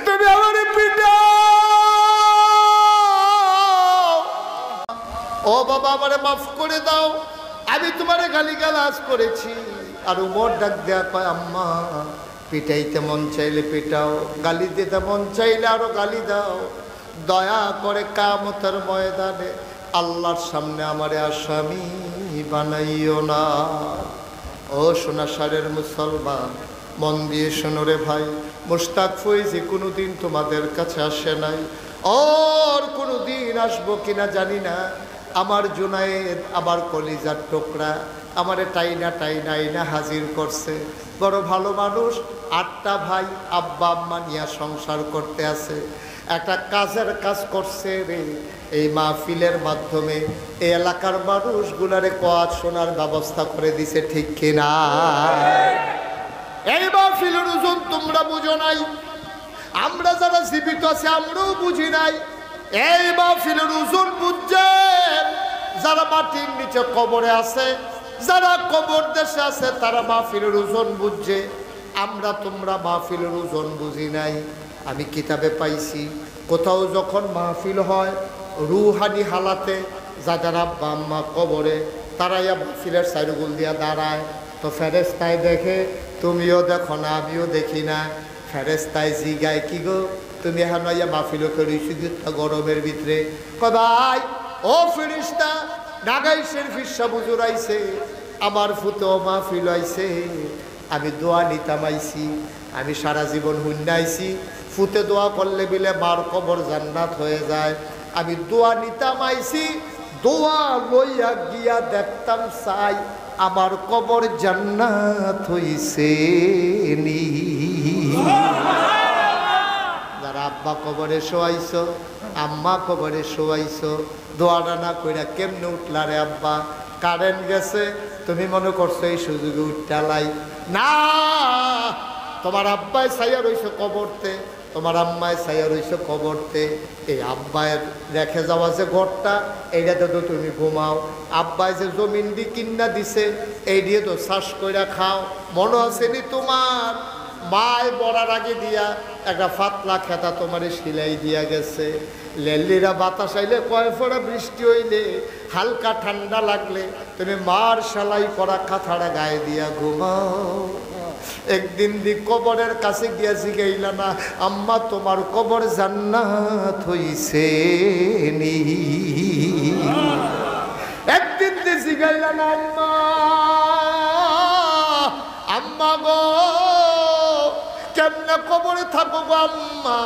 তুমি আমার পিটাও, ও বাবা আমারে মাফ করে দাও, আমি তোমারে গালিগালাজ করেছি। আর উমর ডাক দেয়া কয়, আম্মা পিটাইতে মন চাইলে পিটাও, গালি দিতে মন চাইলে আরো গালি দাও, দয়া করে কিয়ামতের ময়দানে আল্লাহর সামনে আমারে আসামি বানাইও না। ও সোনা সারের মুসলমান, মন দিয়ে শোনো রে ভাই, মুশতাক ফৈজি কোনোদিন তোমাদের কাছে আসে নাই, ওর কোনোদিন আসবো কিনা জানি না। আমার জুনায়েদ আমার কলিজার টুকরা আমারে টাইনা টাইনা আইনা হাজির করছে, বড় ভালো মানুষ, 8টা ভাই আব্বা আম্মা নিয়ে সংসার করতে আছে, একটা কাজের কাজ করছে রে, এই মাহফিলের মাধ্যমে এই এলাকার মানুষগুলারে কোয়াজ শোনার ব্যবস্থা করে দিছে, ঠিক কিনা? এই মাহফিলের ওজন তোমরা বুঝো নাই, আমরা যারা জীবিত আছে আমরাও বুঝি নাই। এই মাহফিলের ওজন বুঝছে যারা মাটির নিচে কবরে আছে, যারা কবর দেশে আছে, তারা মাহফিলের ওজন বুঝছে। আমরা তোমরা মাহফিলের ওজন বুঝি নাই। আমি কিতাবে পাইছি, কোথাও যখন মাহফিল হয় রুহানি হালাতে যাদের আব্বা আম্মা কবরে, তারা ইয়া মাহফিলের সাইডগুল দিয়া দাঁড়ায়, তো ফেরেশতায় দেখে, তুমিও দেখো না আমিও দেখি না, ফেরেশতায় জিগায়, কি গো তুমি এখন ইয়া মাহফিল করেছি গরমের ভিতরে? কয় ভাই ও ফেরেশতা, নাগাই শরীফ বুজুর আইছে, আমার ফুতেও মাহফিল আইছে, আমি দোয়া নিতাম আইছি, আমি সারা জীবন হুন্নাইছি, ফুতে দোয়া করলে বিলে মার কবর জান্নাত হয়ে যায়, আমি দোয়া নিতাম আইছি, দোয়া লইয়া গিয়া দেখতাম চাই আমার কবর জান্নাত হইছে নি। যারা আব্বা কবরে শোয়াইছো, আম্মা কবরে শোয়াইছো, দোয়াটা না কইরা কেমনে উঠলা রে আব্বা? কারেন্ট গেছে, তুমি মনে করছো এই সুযোগে উঠটালাই না, তোমার আব্বায় ছাইয়া রইছে কবরতে, তোমার আম্মায় ছাইয়া রইছে কবরতে, এই আব্বায়ের রেখে যাওয়া যে ঘরটা, এইটাতে তো তুমি ঘুমাও, আব্বায় যে জমিন দি কিন্না দিছে এই দিয়ে তো চাষ কইরা খাও, মনে আসেনি তোমার? মায় বড়ার আগে দিয়া একটা পাতলা খেতা তোমার সিলাই দিয়া গেছে, লেল্লিরা বাতাস আইলে কয় ফোঁটা বৃষ্টি হইলে হালকা ঠান্ডা লাগলে তুমি মার সেলাই করা কাঁথাড়া গায়ে দিয়া ঘুমাও। একদিন দি কবরের কাছে গিয়া জিগাইলা না, আম্মা তোমার কবর জান্নাত হইছে নি? একদিন দি জিগাইলা না, আম্মা আম্মা গো কেমনে কবরে থাকো গো আম্মা?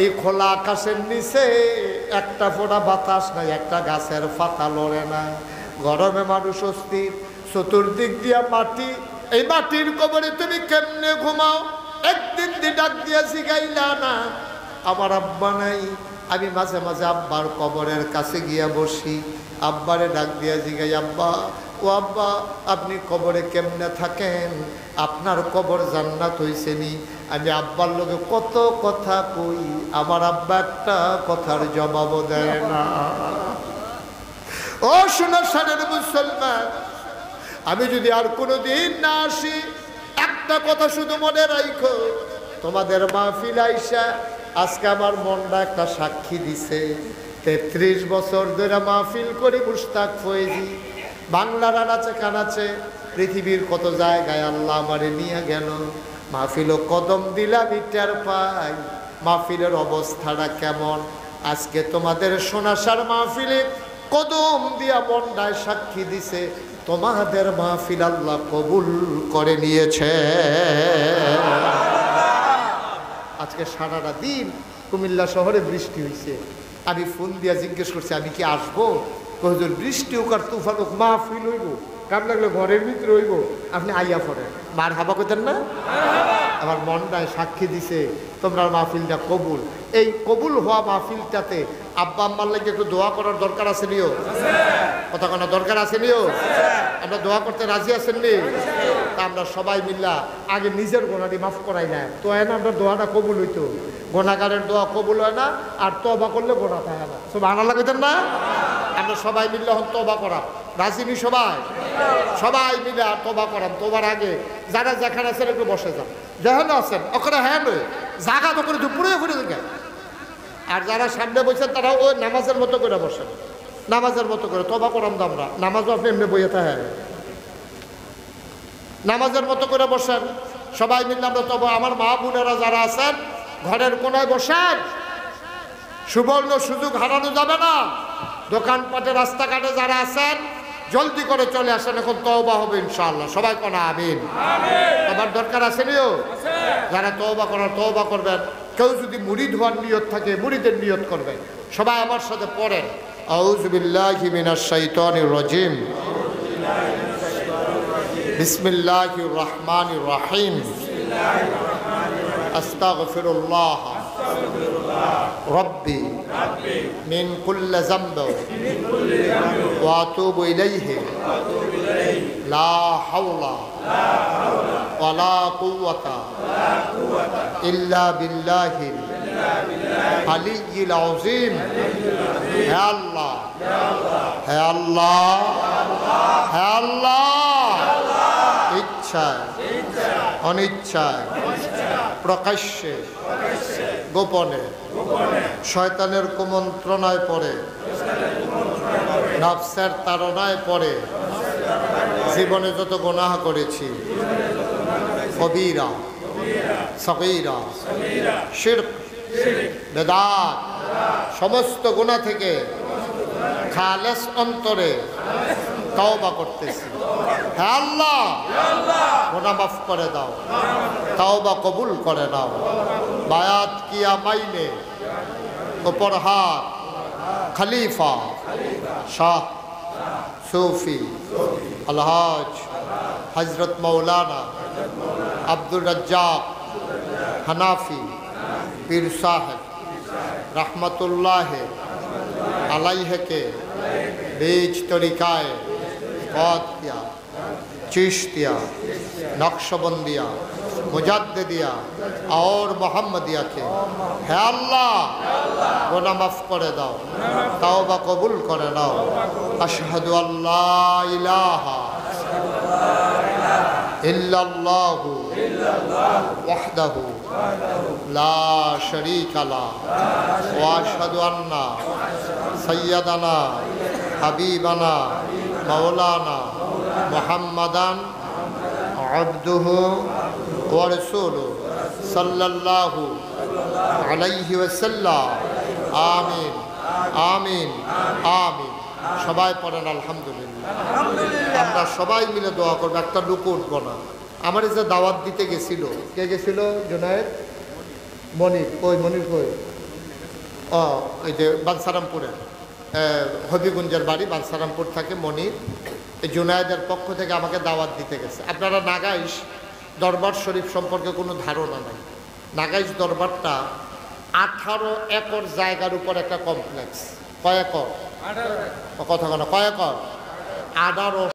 এই খোলা আকাশের নিচে একটা ফোঁটা বাতাস নাই, একটা গাছের পাতা লড়ে না, গরমে মানুষ অস্থির, চতুর্দিক দিয়া মাটি, এই মাটির কবরে তুমি কেমনে ঘুমাও? একদিন দি ডাক দিয়া জিগাইলা না, আমার আব্বা নাই, আমি মাঝে মাঝে আব্বার কবরের কাছে গিয়া বসি, আব্বারে ডাক দিয়া জিগাই, আব্বা ও আব্বা আপনি কবরে কেমনে থাকেন, আপনার কবর জান্নাত হইছে নি? আমি আব্বার লোকে কত কথা কই, আমার আব্বা একটা কথার জবাবও দেয় না। ও সোনার সানের মুসলমান, আমি যদি আর কোনোদিন না আসি, একটা কথা শুধু মনে রাখো, তোমাদের মাহফিল আইসা আজকে আমার মনটা একটা সাক্ষী দিছে। 33 বছর ধরে মাহফিল করি মুশতাক ফয়েজি, বাংলার আনাচে কানাচে পৃথিবীর কত জায়গায় আল্লাহ আমারে নিয়ে গেল। মাহফিলও কদম দিলাম ইটার পাই, মাহফিলের অবস্থাটা কেমন আজকে তোমাদের সোনাসার মাহফিলে কদম দিয়া মনটায় সাক্ষী দিছে, তোমাদের মাহফিল আল্লাহ কবুল করে নিয়েছে। আজকে সারাটা দিন কুমিল্লা শহরে বৃষ্টি হয়েছে। আমি ফোন দিয়া জিজ্ঞেস করছি আমি কি আসবো? হুজুর বৃষ্টি হোক আর তুফান হোক মাহফিল হইব, কাম লাগলে ঘরের ভিতরে হইব, আপনি আইয়া পড়েন। মার হাবা করতেন না? আমার মনটায় সাক্ষী দিছে তোমরা মাহফিলটা কবুল। এই কবুল হওয়া মাহফিলটাতে আব্বা আম্মার লাগে একটু দোয়া করার দরকার আছে নিও, কথা কোনো দরকার আছে নিও। আমরা দোয়া করতে রাজি আছেন নি? তা আমরা সবাই মিল্লা আগে নিজের গোনাটি মাফ করাই না, তো না আমরা দোয়াটা কবুল হইতো। গোনাগারের দোয়া কবুল হয় না, আর তবা করলে গোনা থাকে না। সব আনা লাগতেন না? আমরা সবাই মিললে হন তবা করা রাজি নি? সবাই সবাই মিলে আর তবা করাম। তোবার আগে যারা যেখানে আছেন একটু বসে যান, যেখানে আছেন ওখানে হ্যাঁ নয় জায়গা তো করে পুরো ঘুরে দেখেন। আর যারা সামনে বসেন তারা ওই নামাজের মতো করে বসেন, নামাজের মতো করে তবা করাম। তো আমরা নামাজও আপনি এমনি বইয়ে থাকে, নামাজের মতো করে বসেন সবাই মিললে আমরা তবা। আমার মা বোনেরা যারা আছেন ঘরের কোনায় বসেন, সুবর্ণ সুযোগ হারানো যাবে না। দোকানপাটে রাস্তাঘাটে যারা আছেন জলদি করে চলে আসেন, এখন তওবা হবে ইনশাআল্লাহ। সবাই কোনা আমিন। তোমার দরকার আছে নিও, যারা তওবা করার তওবা করবেন। কেউ যদি মুরিদ হওয়ার নিয়ত থাকে মুরিদের নিয়ত করবে। সবাই আমার সাথে পড়েন, আউযু বিল্লাহি মিনাশ শাইতানির রাজিম, বিসমিল্লাহির রহমানির রহিম, আস্তাগফিরুল্লাহ রব্বি মিন কুল্লি যামব ওয়া আতুবু ইলাইহি লা হাওলা ওয়ালা কুওয়াতা ইল্লা বিল্লাহিল আলিয়্যিল আযীম। হে আল্লাহ, হে আল্লাহ, হে আল্লাহ, ইচ্ছায় অনিচ্ছায় প্রকাশ্যে গোপনে শয়তানের কুমন্ত্রণায় পড়ে নফসের তাড়নায় পড়ে জীবনে যত গুনাহ করেছি, কবিরা সগীরা শিরক বেদাত সমস্ত গুনাহ থেকে খালেস অন্তরে তওবা করতেছি। হে আল্লাহ, গুনাহ মাফ করে দাও, তওবা কবুল করে নাও। বায়াত কিয়া মাইনে উপর হাত খলিফা শাহ সুফি আলহাজ হজরত মৌলানা আব্দুর রাজ্জাক হানাফি পীর সাহেব রহমতুল্লাহ আলাইহকে बीज तरीकाए कादिया चिश्तिया नक्शबंदिया मुजद्दिदिया और मोहम्मदिया के है अल्लाह गुनाह माफ करे दाओ, तौबा कबूल करे नाओ। अशहदु अल्ला इलाहा इल्लल्लाहु वहदहु ला शरीका ला व अशहदु अन्ना सय्यदना हबीबना मौलाना मुहम्मदन अब्दुहु व रसूलुहु सल्लल्लाहु अलैहि वसल्लम। आमीन आमीन आमीन। সবাই পড়েন আলহামদুলিল্লাহ। আমরা সবাই মিলে দোয়া করব, একটা লুকু উঠবো না। আমার যে দাওয়াত দিতে গেছিল, কে গেছিল? জুনায়েদ মনির। কই মনির কই? ও এই যে বানসারামপুরে হবিগঞ্জের বাড়ি, বানসারামপুর থাকে মনির। এই জুনায়েদের পক্ষ থেকে আমাকে দাওয়াত দিতে গেছে। আপনারা নাগাইশ দরবার শরীফ সম্পর্কে কোনো ধারণা নাই। নাগাইশ দরবারটা 18 একর জায়গার উপর একটা কমপ্লেক্স। কয় একর? কথা কয় একর? 18